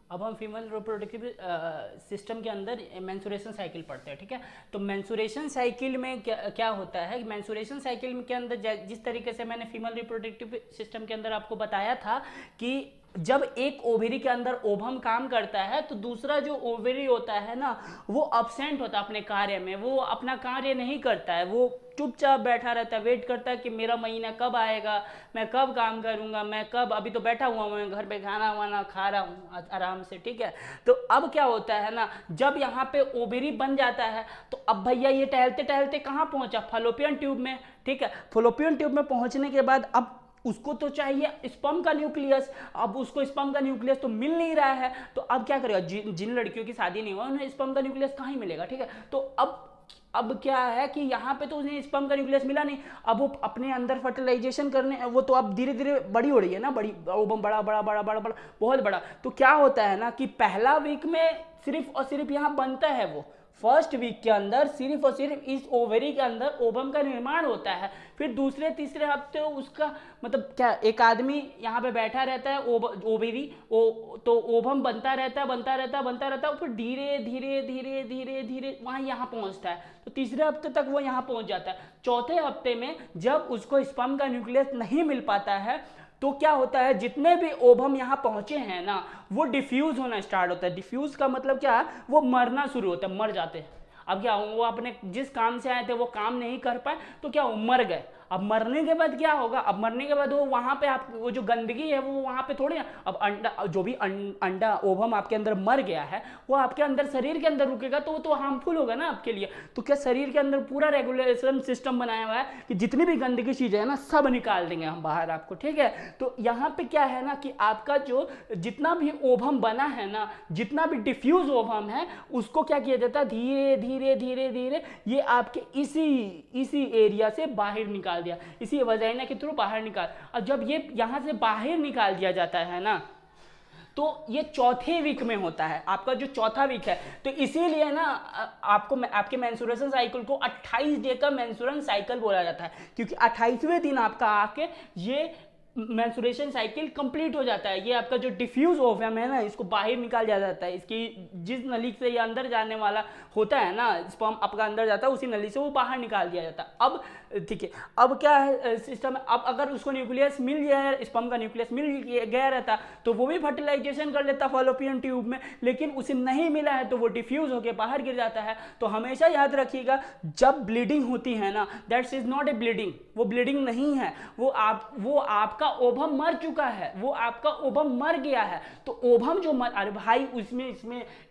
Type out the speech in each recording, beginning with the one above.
अब हम female reproductive system के अंदर मेंसुरेशन साइकिल पढ़ते हैं, ठीक है। तो मेंसुरेशन साइकिल में क्या क्या होता है, मेंसुरेशन साइकिल के अंदर जिस तरीके से मैंने फीमेल रिप्रोडक्टिव सिस्टम के अंदर आपको बताया था कि जब एक ओवरी के अंदर ओवम काम करता है तो दूसरा जो ओवरी होता है ना वो अब्सेंट होता है अपने कार्य में, वो अपना कार्य नहीं करता है, वो चुपचाप बैठा रहता है, वेट करता है कि मेरा महीना कब आएगा, मैं कब काम करूंगा, मैं कब, अभी तो बैठा हुआ मैं घर पे खाना वाना खा रहा हूँ आराम से, ठीक है। तो अब क्या होता है ना, जब यहाँ पे ओवरी बन जाता है तो अब भैया ये टहलते टहलते कहाँ पहुंचा, फलोपियन ट्यूब में, ठीक है। फलोपियन ट्यूब में पहुंचने के बाद अब उसको तो चाहिए स्पर्म का न्यूक्लियस, अब उसको स्पर्म का न्यूक्लियस तो मिल नहीं रहा है, तो अब क्या करेगा, जिन लड़कियों की शादी नहीं हुआ उन्हें स्पर्म का न्यूक्लियस कहाँ ही मिलेगा, ठीक है। तो अब क्या है कि यहाँ पे तो उन्हें स्पर्म का न्यूक्लियस मिला नहीं, अब वो अपने अंदर फर्टिलाइजेशन करने, वो तो अब धीरे धीरे बड़ी हो रही है ना, बड़ी ओवम बड़ा बड़ा बड़ा बड़ा बड़ा बहुत बड़ा। तो क्या होता है ना कि पहला वीक में सिर्फ और सिर्फ यहाँ बनता है, वो फर्स्ट वीक के अंदर सिर्फ और सिर्फ इस ओवरी के अंदर ओवम का निर्माण होता है। फिर दूसरे तीसरे हफ्ते उसका मतलब क्या, एक आदमी यहाँ पे बैठा रहता है, ओवरी तो ओवम बनता रहता है बनता रहता है बनता रहता है, फिर धीरे धीरे धीरे धीरे धीरे वहाँ यहाँ पहुँचता है, तो तीसरे हफ्ते तक वो यहाँ पहुँच जाता है। चौथे हफ्ते में जब उसको स्पर्म का न्यूक्लियस नहीं मिल पाता है तो क्या होता है, जितने भी ओवम यहाँ पहुंचे हैं ना वो डिफ्यूज होना स्टार्ट होता है। डिफ्यूज का मतलब क्या है, वो मरना शुरू होता है, मर जाते हैं। अब क्या, वो अपने जिस काम से आए थे वो काम नहीं कर पाए तो क्या, वो मर गए। अब मरने के बाद क्या होगा, अब मरने के बाद वो वहां पे आप वो जो गंदगी है वो वहां पे थोड़ी है, अब अंडा जो भी अंडा ओवम आपके अंदर मर गया है वो आपके अंदर शरीर के अंदर रुकेगा तो वो तो हार्मफुल होगा ना आपके लिए। तो क्या शरीर के अंदर पूरा रेगुलेशन सिस्टम बनाया हुआ है कि जितनी भी गंदगी चीजें है ना सब निकाल देंगे हम बाहर आपको, ठीक है। तो यहाँ पे क्या है ना कि आपका जो जितना भी ओवम बना है ना, जितना भी डिफ्यूज ओवम है उसको क्या किया जाता है, धीरे धीरे धीरे धीरे ये आपके इसी एरिया से बाहर निकाल दिया, इसी वजाइना के थ्रू बाहर निकाल। और जब ये यहां से बाहर निकाल दिया जाता है ना तो ये चौथे वीक में होता है, आपका जो चौथा वीक है। तो इसीलिए ना आपको आपके मेंस्ट्रुएशन साइकिल को 28 डे का मेंस्ट्रुएशन साइकिल बोला जाता है, क्योंकि 28वें दिन आपका आके ये मेंस्ट्रुएशन साइकिल कंप्लीट हो जाता है। ये आपका जो डिफ्यूज ओवम है ना इसको बाहर निकाल दिया जाता है, इसकी जिस नली से ये अंदर जाने वाला होता है ना, स्पर्म आपका अंदर जाता है उसी नली से वो बाहर निकाल दिया जाता है। अब ठीक है, अब क्या है सिस्टम, अब अगर उसको न्यूक्लियस मिल गया है, स्पर्म का न्यूक्लियस मिल गया रहता तो वो भी फर्टिलाइजेशन कर लेता फॉलोपियन ट्यूब में, लेकिन उसे नहीं मिला है तो वो डिफ्यूज होकर बाहर गिर जाता है। तो हमेशा याद रखिएगा जब ब्लीडिंग होती है ना, that's is not a bleeding, वो ब्लीडिंग नहीं है, वो आपका ओवम मर चुका है, वो आपका ओवम मर गया है। तो ओवम जो मर, अरे भाई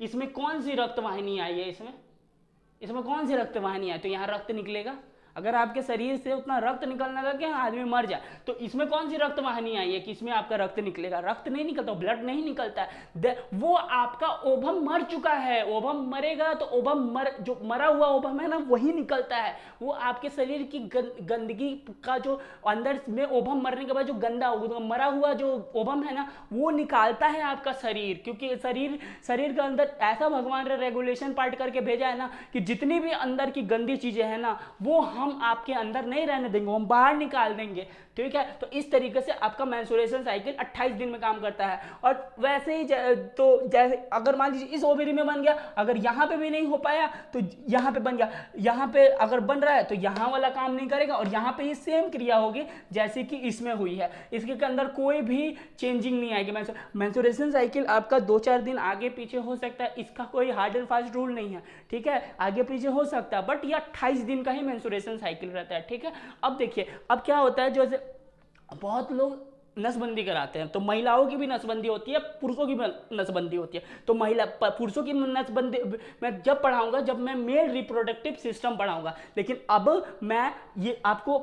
इसमें कौन सी रक्त वाहिनी आई है, इसमें कौन सी रक्त वाहिनी आई, तो यहाँ रक्त निकलेगा। अगर आपके शरीर से उतना रक्त निकलने लगा कि आदमी मर जाए तो इसमें कौन सी रक्त वाहिनी आई है कि इसमें आपका रक्त निकलेगा, रक्त नहीं निकलता, ब्लड नहीं निकलता है। वो आपका ओवम मर चुका है, ओवम मरेगा तो ओवम जो मरा हुआ ओवम है ना वही निकलता है। वो आपके शरीर की गंदगी का जो अंदर में ओवम मरने के बाद जो गंदा मरा हुआ जो ओवम है ना वो निकालता है आपका शरीर, क्योंकि शरीर के अंदर ऐसा भगवान ने रेगुलेशन पार्ट करके भेजा है ना कि जितनी भी अंदर की गंदी चीजें हैं ना वो हम आपके अंदर नहीं रहने देंगे, हम बाहर निकाल देंगे, ठीक है। तो इस तरीके से आपका मेंस्ट्रुएशन साइकिल 28 दिन में काम करता है। और वैसे ही तो जैसे अगर मान लीजिए इस ओवरी में बन गया, अगर यहाँ पे भी नहीं हो पाया तो यहाँ पे बन गया, यहाँ पे अगर बन रहा है तो यहाँ वाला काम नहीं करेगा और यहाँ पे ये सेम क्रिया होगी जैसे कि इसमें हुई है, इसके अंदर कोई भी चेंजिंग नहीं आएगी। मेंस्ट्रुएशन साइकिल आपका 2-4 दिन आगे पीछे हो सकता है, इसका कोई हार्ड एंड फास्ट रूल नहीं है, ठीक है, आगे पीछे हो सकता है, बट ये 28 दिन का ही मेंस्ट्रुएशन साइकिल रहता है, ठीक है। अब देखिए अब क्या होता है, जो बहुत लोग नसबंदी कराते हैं, तो महिलाओं की भी नसबंदी होती है, पुरुषों की भी नसबंदी होती है। तो पुरुषों की नसबंदी मैं जब पढ़ाऊंगा जब मैं मेल रिप्रोडक्टिव सिस्टम पढ़ाऊंगा, लेकिन अब मैं ये आपको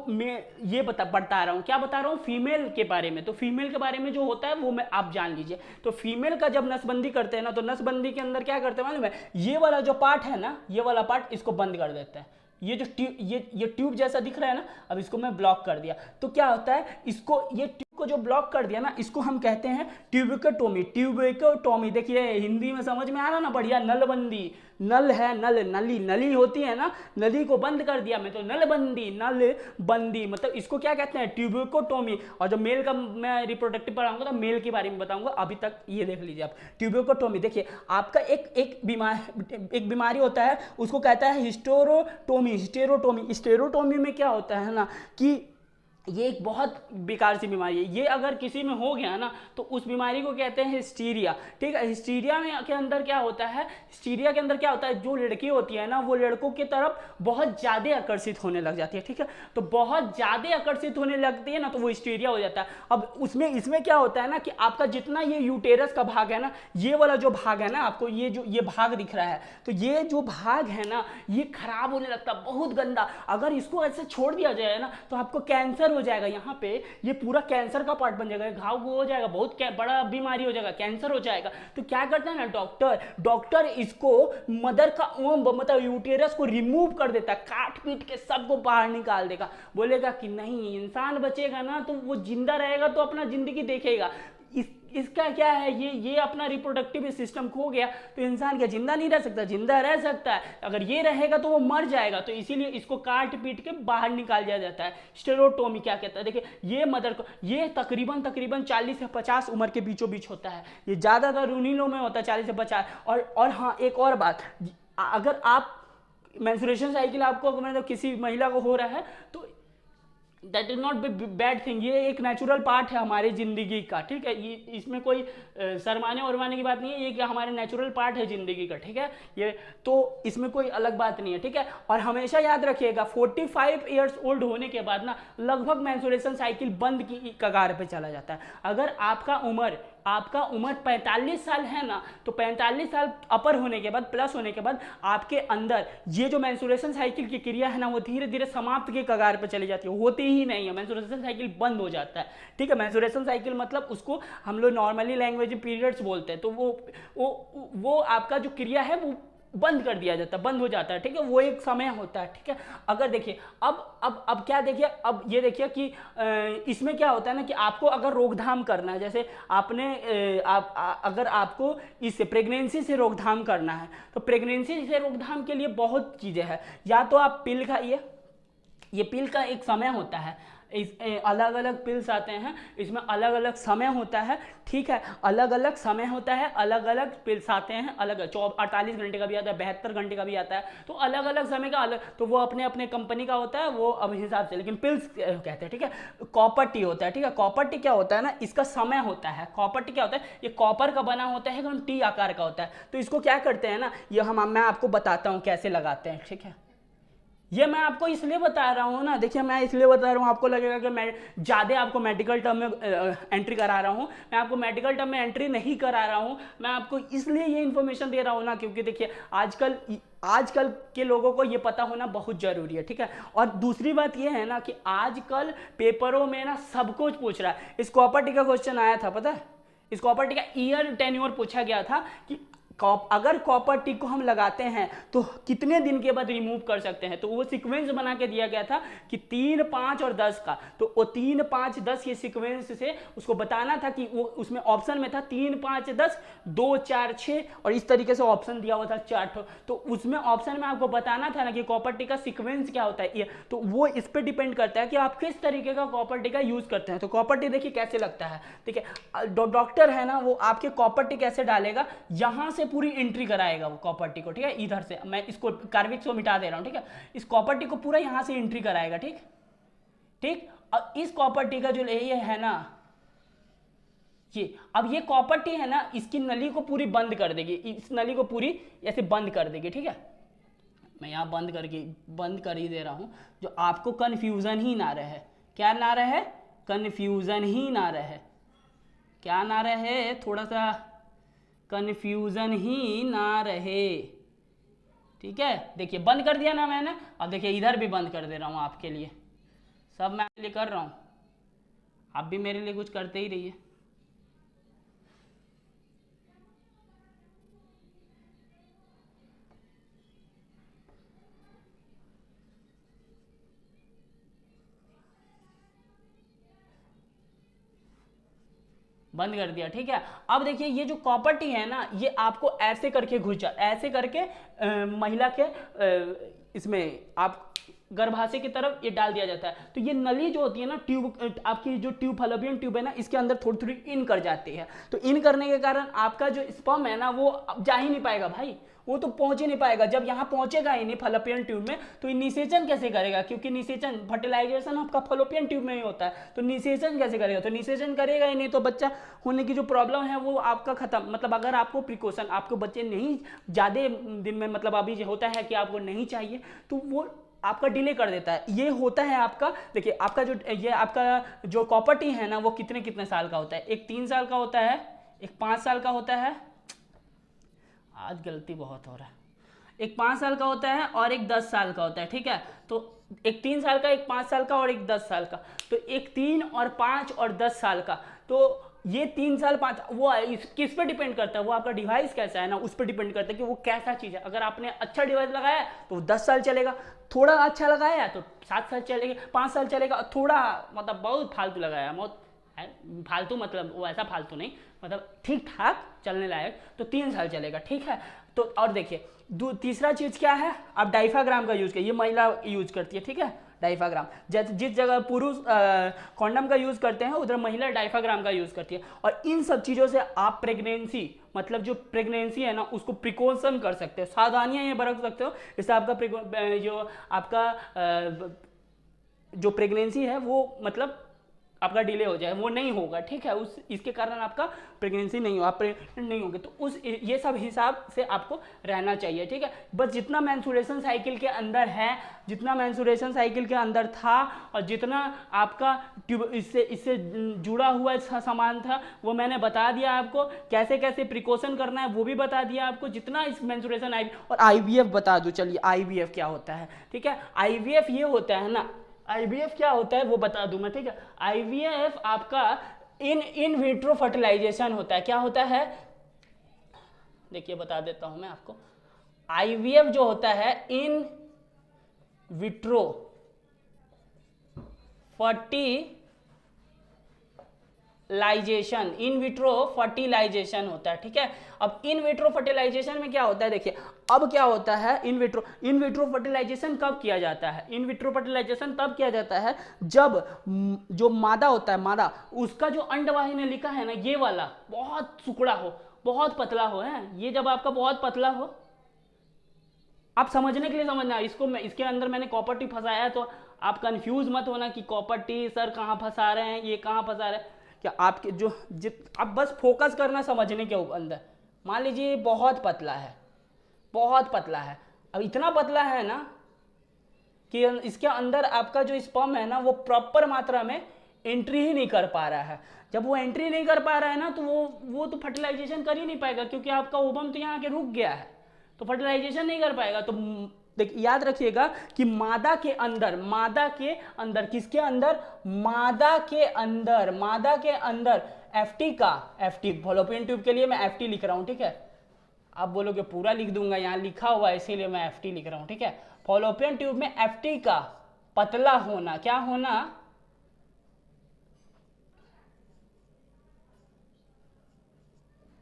ये बता रहा हूँ, क्या बता रहा हूँ, फीमेल के बारे में। तो फीमेल के बारे में जो होता है वो मैं आप जान लीजिए। तो फीमेल का जब नसबंदी करते हैं ना तो नसबंदी के अंदर क्या करते हैं मालूम है, ये वाला जो पार्ट है ना, ये वाला पार्ट इसको बंद कर देता है, ये जो ट्यूब ये ट्यूब जैसा दिख रहा है ना, अब इसको मैं ब्लॉक कर दिया तो क्या होता है, इसको ये ट्यूब को जो ब्लॉक कर दिया ना, इसको हम कहते हैं ट्यूबिकोटोमी। ट्यूबिकोटोमी देखिए हिंदी में समझ में आ रहा ना, बढ़िया, नलबंदी, नल है, नल, नली, नली होती है ना, नली को बंद कर दिया मैं तो नलबंदी, नल बंदी, मतलब इसको क्या कहते हैं, ट्यूबिकोटोमी। और जब मेल का मैं रिप्रोडक्टिव पढ़ाऊंगा तो मेल के बारे में बताऊंगा, अभी तक ये देख लीजिए आप, ट्यूबिकोटोमी। देखिए आपका एक बीमारी होता है, उसको कहता है हिस्टेरोटोमी। हिस्टेरोटोमी में क्या होता है ना कि ये एक बहुत बेकार सी बीमारी है, ये अगर किसी में हो गया ना तो उस बीमारी को कहते हैं हिस्टीरिया, ठीक है। हिस्टीरिया में के अंदर क्या होता है, हिस्टीरिया के अंदर क्या होता है, जो लड़की होती है ना वो लड़कों की तरफ बहुत ज़्यादा आकर्षित होने लग जाती है, ठीक है। तो बहुत ज़्यादा आकर्षित होने लगती है ना तो वो हिस्टीरिया हो जाता है। अब उसमें इसमें क्या होता है ना कि आपका जितना ये यूटेरस का भाग है ना, ये वाला जो भाग है ना, आपको ये जो ये भाग दिख रहा है, तो ये जो भाग है ना ये खराब होने लगता है, बहुत गंदा। अगर इसको ऐसे छोड़ दिया जाए ना तो आपको कैंसर हो जाएगा, यहाँ पे ये पूरा कैंसर का पार्ट बन जाएगा, घाव हो जाएगा, बहुत बड़ा बीमारी हो जाएगा, कैंसर हो जाएगा। तो क्या करता है ना डॉक्टर इसको मदर का ओम मतलब यूटेरस को रिमूव कर देता है, काट पीट के सबको बाहर निकाल देगा। बोलेगा कि नहीं इंसान बचेगा ना तो वो जिंदा रहेगा तो अपना जिंदगी देखेगा। इसका क्या है, ये अपना रिप्रोडक्टिव सिस्टम खो गया तो इंसान क्या जिंदा नहीं रह सकता, जिंदा रह सकता है, अगर ये रहेगा तो वो मर जाएगा। तो इसीलिए इसको काट पीट के बाहर निकाल दिया जाता है। स्टेरोटोमी क्या कहता है, देखिए ये मदर को, ये तकरीबन 40 से 50 उम्र के बीचों बीच होता है, ये ज़्यादातर उन्हीं लोगों में होता है 40 से 50। और हाँ एक और बात, अगर आप मेंस्ट्रुएशन साइकिल आपको मतलब किसी महिला को हो रहा है तो that is not bad thing, ये एक नेचुरल पार्ट है हमारी ज़िंदगी का, ठीक है। ये इसमें कोई शर्माने वरमाने की बात नहीं है, ये हमारे नेचुरल पार्ट है ज़िंदगी का, ठीक है। ये तो इसमें कोई अलग बात नहीं है, ठीक है। और हमेशा याद रखिएगा 45 ईयर्स ओल्ड होने के बाद ना लगभग मेंस्ट्रुएशन साइकिल बंद की कगार पे चला जाता है। अगर आपका उम्र 45 साल है ना तो 45 साल अपर होने के बाद, प्लस होने के बाद आपके अंदर ये जो मेंस्ट्रुएशन साइकिल की क्रिया है ना वो धीरे धीरे समाप्त के कगार पर चली जाती है, होती ही नहीं है, मेंस्ट्रुएशन साइकिल बंद हो जाता है, ठीक है। मेंस्ट्रुएशन साइकिल मतलब उसको हम लोग नॉर्मली लैंग्वेज में पीरियड्स बोलते हैं, तो वो आपका जो क्रिया है वो बंद कर दिया जाता है, बंद हो जाता है, ठीक है। वो एक समय होता है, ठीक है। अगर देखिए अब क्या देखिए, अब ये देखिए कि इसमें क्या होता है ना कि आपको अगर रोकथाम करना है, जैसे आपने अगर आपको इस प्रेगनेंसी से रोकथाम करना है तो प्रेगनेंसी से रोकथाम के लिए बहुत चीज़ें हैं। या तो आप पिल खाइए, ये पिल का एक समय होता है, इस अलग अलग पिल्स आते हैं, इसमें अलग अलग समय होता है, ठीक है। अलग अलग समय होता है, अलग अलग पिल्स आते हैं, अलग 48 घंटे का भी आता है, 72 घंटे का भी आता है, तो अलग अलग समय का अलग, तो वो अपने अपने कंपनी का होता है, वो अब हिसाब से, लेकिन पिल्स कहते हैं, ठीक है। कॉपर टी होता है, ठीक है। कॉपर टी क्या होता है ना, इसका समय होता है। कॉपर टी क्या होता है, ये कॉपर का बना होता है, एकदम टी आकार का होता है। तो इसको क्या करते हैं ना, ये मैं आपको बताता हूँ कैसे लगाते हैं, ठीक है। ये मैं आपको इसलिए बता रहा हूँ ना, देखिए मैं इसलिए बता रहा हूँ, आपको लगेगा कि मैं ज़्यादा आपको मेडिकल टर्म में एंट्री करा रहा हूँ, मैं आपको मेडिकल टर्म में एंट्री नहीं करा रहा हूँ, मैं आपको इसलिए ये इन्फॉर्मेशन दे रहा हूँ ना क्योंकि देखिए आजकल के लोगों को ये पता होना बहुत ज़रूरी है, ठीक है। और दूसरी बात ये है ना कि आजकल पेपरों में ना सब कुछ पूछ रहा है। इस कॉपर्टी का क्वेश्चन आया था, पता है, इस कॉपर्टी का ईयर टेन्योर पूछा गया था कि अगर कॉपर टी को हम लगाते हैं तो कितने दिन के बाद रिमूव कर सकते हैं, तो वो सीक्वेंस बना के दिया गया था कि 3, 5 और 10 का, तो वो 3, 5, 10 ये सीक्वेंस से उसको बताना था कि वो उसमें ऑप्शन में था 3, 5, 10, 2, 4, 6 और इस तरीके से ऑप्शन दिया हुआ था 4, तो उसमें ऑप्शन में आपको बताना था ना कि कॉपर टी का सीक्वेंस क्या होता है, ये तो वो इस पर डिपेंड करता है कि आप किस तरीके का कॉपर टी का यूज करते हैं। तो कॉपर टी देखिए कैसे लगता है, ठीक है। डॉक्टर है ना वो आपके कॉपर टी कैसे डालेगा, यहां से पूरी एंट्री कराएगा वो कॉपर टी को, ठीक है। इधर से मैं इसको कार्बिक्स को मिटा दे रहा हूं, ठीक है। इस कॉपर टी को पूरा यहां से एंट्री कराएगा, ठीक ठीक। और इस कॉपर टी का जो ये है ना, ये अब ये कॉपर टी है ना, इसकी नली को पूरी बंद कर देगी, इस नली को पूरी ऐसे बंद कर देगी, ठीक है। मैं यहाँ बंद कर ही दे रहा हूं, जो आपको कन्फ्यूजन ही ना रहे, क्या ना रहे, कन्फ्यूजन ही ना रहे, क्या ना रहे, थोड़ा सा कन्फ्यूजन ही ना रहे, ठीक है। देखिए बंद कर दिया ना मैंने, अब देखिए इधर भी बंद कर दे रहा हूँ आपके लिए, सब मैं लिए कर रहा हूँ, आप भी मेरे लिए कुछ करते ही रहिए। बंद कर दिया, ठीक है। अब देखिए ये जो कॉपर टी है ना, ये आपको ऐसे करके घुस जा, ऐसे करके महिला के इसमें आप गर्भाशय की तरफ ये डाल दिया जाता है। तो ये नली जो होती है ना, ट्यूब, आपकी जो ट्यूब फैलोपियन ट्यूब है ना, इसके अंदर थोड़ी थोड़ी इन कर जाती है। तो इन करने के कारण आपका जो स्पर्म है ना, वो अब जा ही नहीं पाएगा भाई, वो तो पहुंच ही नहीं पाएगा। जब यहाँ पहुंचेगा ही नहीं फैलोपियन ट्यूब में, तो निषेचन कैसे करेगा? क्योंकि निषेचन, फर्टिलाइजेशन आपका फैलोपियन ट्यूब में ही होता है, तो निषेचन कैसे करेगा? तो निषेचन करेगा ही नहीं, तो बच्चा होने की जो प्रॉब्लम है वो आपका खत्म। मतलब अगर आपको प्रिकॉशन, आपको बच्चे नहीं ज़्यादा दिन में, मतलब अभी होता है कि आपको नहीं चाहिए, तो वो आपका डिले कर देता है। ये होता है आपका, देखिए आपका जो ये आपका जो कॉपर टी है ना, वो कितने कितने साल का होता है? एक 3 साल का होता है, एक 5 साल का होता है, आज गलती बहुत हो रहा है, एक 5 साल का होता है और एक 10 साल का होता है, ठीक है। तो एक 3 साल का, एक 5 साल का और एक 10 साल का। तो एक 3 और 5 और 10 साल का, तो ये 3 साल 5, वो किस पे डिपेंड करता है? वो आपका डिवाइस कैसा है ना, उस पर डिपेंड करता है कि वो कैसा चीज़ है। अगर आपने अच्छा डिवाइस लगाया तो वो 10 साल चलेगा, थोड़ा अच्छा लगाया तो 7 साल चलेगा, 5 साल चलेगा, थोड़ा मतलब बहुत फालतू लगाया, बहुत फालतू, मतलब वो ऐसा फालतू नहीं, मतलब ठीक ठाक चलने लायक, तो 3 साल चलेगा, ठीक है। तो और देखिए तीसरा चीज़ क्या है, आप डाइफाग्राम का यूज़ करिए, ये महिला यूज करती है, ठीक है, डाइफाग्राम। जिस जगह पुरुष कॉन्डम का यूज़ करते हैं, उधर महिला डाइफाग्राम का यूज़ करती है। और इन सब चीज़ों से आप प्रेगनेंसी, मतलब जो प्रेगनेंसी है ना, उसको प्रिकॉशन कर सकते हो, सावधानियां ये बरत सकते हो, इससे आपका जो आपका जो प्रेगनेंसी है वो मतलब आपका डिले हो जाए, वो नहीं होगा, ठीक है। उस इसके कारण आपका प्रेगनेंसी नहीं हो, आप प्रेग्नेंट नहीं होंगे। तो उस ये सब हिसाब से आपको रहना चाहिए, ठीक है। बस जितना मेंस्ट्रुएशन साइकिल के अंदर है, जितना मेंस्ट्रुएशन साइकिल के अंदर था, और जितना आपका ट्यूब इससे जुड़ा हुआ सामान था, वो मैंने बता दिया आपको। कैसे कैसे प्रिकॉशन करना है वो भी बता दिया आपको। जितना इस मेंस्ट्रुएशन और IVF बता दूं, चलिए IVF क्या होता है, ठीक है। IVF ये होता है ना, IVF क्या होता है वो बता दूं मैं, ठीक है। IVF आपका इन विट्रो फर्टिलाइजेशन होता है। क्या होता है देखिए, बता देता हूं मैं आपको। IVF जो होता है in vitro fertilisation, in vitro fertilisation होता है, ठीक है। अब इन विट्रो फर्टिलाइजेशन में क्या होता है, देखिए अब क्या होता है, इन विट्रो फर्टिलाइजेशन कब किया जाता है? इन विट्रो फर्टिलाइजेशन तब किया जाता है जब जो मादा होता है, मादा, उसका जो अंडवाही ने लिखा है ना, ये वाला बहुत सुकड़ा हो, बहुत पतला हो, है ये जब आपका बहुत पतला हो, आप समझने के लिए समझना इसको, मैं इसके अंदर मैंने कॉपर टी फंसाया है, तो आप कंफ्यूज मत होना कि कॉपर टी सर कहाँ फंसा रहे हैं, ये कहाँ फंसा रहे हैं। क्या आपके जो आप बस फोकस करना समझने के अंदर। मान लीजिए बहुत पतला है, बहुत पतला है, अब इतना पतला है ना कि इसके अंदर आपका जो स्पर्म है ना, वो प्रॉपर मात्रा में एंट्री ही नहीं कर पा रहा है। जब वो एंट्री नहीं कर पा रहा है ना, तो वो तो फर्टिलाइजेशन कर ही नहीं पाएगा, क्योंकि आपका ओवम तो यहाँ के रुक गया है, तो फर्टिलाइजेशन नहीं कर पाएगा। तो याद रखिएगा कि मादा के अंदर किसके अंदर, मादा के अंदर FT फॉलोपियन ट्यूब के लिए मैं FT लिख रहा हूं, ठीक है। आप बोलोगे पूरा लिख दूंगा, यहाँ लिखा हुआ है इसीलिए मैं FT लिख रहा हूं, ठीक है। फॉलोपियन ट्यूब में FT का पतला होना, क्या होना,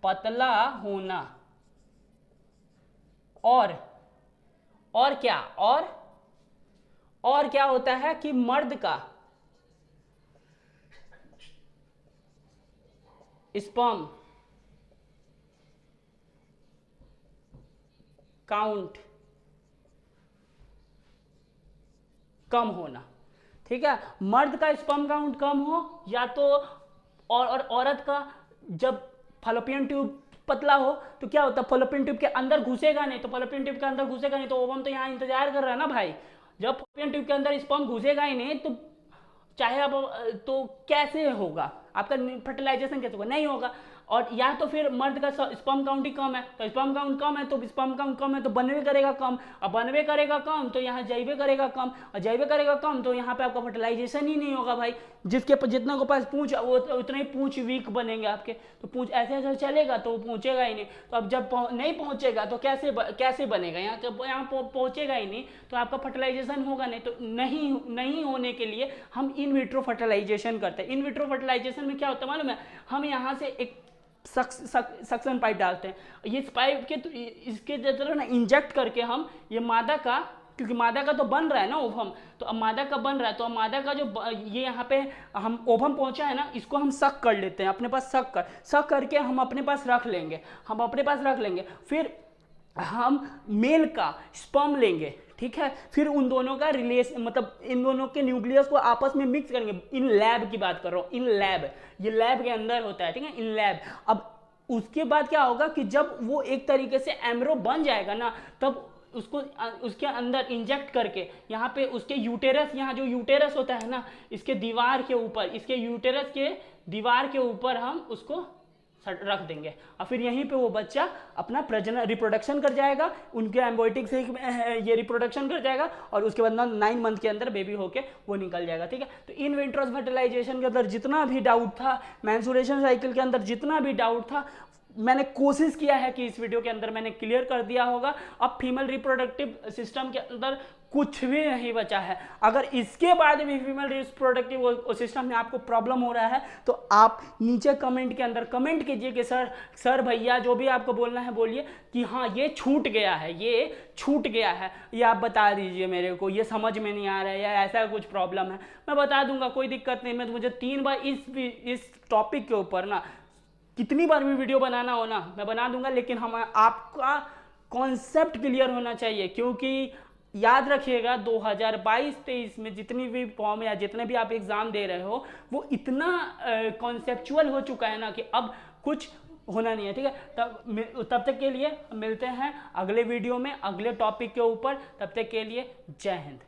पतला होना, और क्या, और क्या होता है कि मर्द का स्पर्म काउंट कम होना, ठीक है। मर्द का स्पर्म काउंट कम हो, या तो और औरत का जब फॉलोपियन ट्यूब पतला हो, तो क्या होता है, फॉलोपियन ट्यूब के अंदर घुसेगा नहीं, तो फॉलोपियन ट्यूब के अंदर घुसेगा नहीं, तो ओवम तो यहाँ इंतजार कर रहा है ना भाई। जब फॉलोपियन ट्यूब के अंदर स्पर्म घुसेगा ही नहीं, तो चाहे आप तो कैसे होगा आपका फर्टिलाइजेशन, कैसे होगा, नहीं होगा। और या तो फिर मर्द का स्पर्म काउंट ही कम है, तो स्पर्म काउंट कम है तो स्पर्म काउंट कम है तो बनवे करेगा कम, और बनवे करेगा कम तो यहाँ जैवे करेगा कम, और जैवे करेगा कम तो यहाँ पे आपका फर्टिलाइजेशन ही नहीं होगा भाई। जिसके जितना के पास पूंछ वो उतने ही पूंछ वीक बनेंगे आपके, तो पूंछ ऐसे ऐसे चलेगा तो वो पहुँचेगा ही नहीं। तो अब जब नहीं पहुँचेगा तो कैसे बनेगा, यहाँ जब यहाँ पहुँचेगा ही नहीं तो आपका फर्टिलाइजेशन होगा नहीं। तो नहीं होने के लिए हम इन विट्रो फर्टिलाइजेशन करते हैं। इन विट्रो फर्टिलाइजेशन में क्या होता है मालूम है, हम यहाँ से एक सक्शन पाइप डालते हैं, ये पाइप के तो इसके तरह ना इंजेक्ट करके हम ये मादा का, क्योंकि मादा का तो बन रहा है ना ओवम, तो अब मादा का बन रहा है तो अब मादा का जो ये यहाँ पे हम ओवम पहुंचा है ना, इसको हम सक कर लेते हैं अपने पास, सक करके हम अपने पास रख लेंगे। फिर हम मेल का स्पर्म लेंगे, ठीक है, फिर उन दोनों का रिलेशन मतलब इन दोनों के न्यूक्लियस को आपस में मिक्स करेंगे। इन लैब की बात कर रहा हूँ, इन लैब, ये लैब के अंदर होता है, ठीक है, इन लैब। अब उसके बाद क्या होगा कि जब वो एक तरीके से एम्ब्रो बन जाएगा ना, तब उसको उसके अंदर इंजेक्ट करके यहाँ पे उसके यूटेरस, यहाँ जो यूटेरस होता है ना, इसके दीवार के ऊपर, इसके यूटेरस के दीवार के ऊपर हम उसको रख देंगे, और फिर यहीं पे वो बच्चा अपना प्रजनन रिप्रोडक्शन कर जाएगा, उनके एम्ब्रियोटिक से ये रिप्रोडक्शन कर जाएगा, और उसके बाद 9 मंथ के अंदर बेबी होके वो निकल जाएगा, ठीक है। तो इन विट्रो फर्टिलाइजेशन के अंदर जितना भी डाउट था, मेंस्ट्रुएशन साइकिल के अंदर जितना भी डाउट था, मैंने कोशिश किया है कि इस वीडियो के अंदर मैंने क्लियर कर दिया होगा। अब फीमेल रिप्रोडक्टिव सिस्टम के अंदर कुछ भी नहीं बचा है। अगर इसके बाद भी फीमेल रिप्रोडक्टिव सिस्टम में आपको प्रॉब्लम हो रहा है तो आप नीचे कमेंट के अंदर कमेंट कीजिए कि सर भैया जो भी आपको बोलना है बोलिए कि हाँ ये छूट गया है, ये आप बता दीजिए मेरे को, ये समझ में नहीं आ रहा है या ऐसा कुछ प्रॉब्लम है, मैं बता दूंगा, कोई दिक्कत नहीं। मैं मुझे 3 बार इस टॉपिक के ऊपर ना कितनी बार भी वीडियो बनाना हो ना मैं बना दूंगा, लेकिन हम आपका कॉन्सेप्ट क्लियर होना चाहिए। क्योंकि याद रखिएगा 2022-23 में जितनी भी फॉर्म या जितने भी आप एग्जाम दे रहे हो वो इतना कॉन्सेप्चुअल हो चुका है ना कि अब कुछ होना नहीं है, ठीक है। तब तक के लिए मिलते हैं अगले वीडियो में अगले टॉपिक के ऊपर। तब तक के लिए जय हिंद।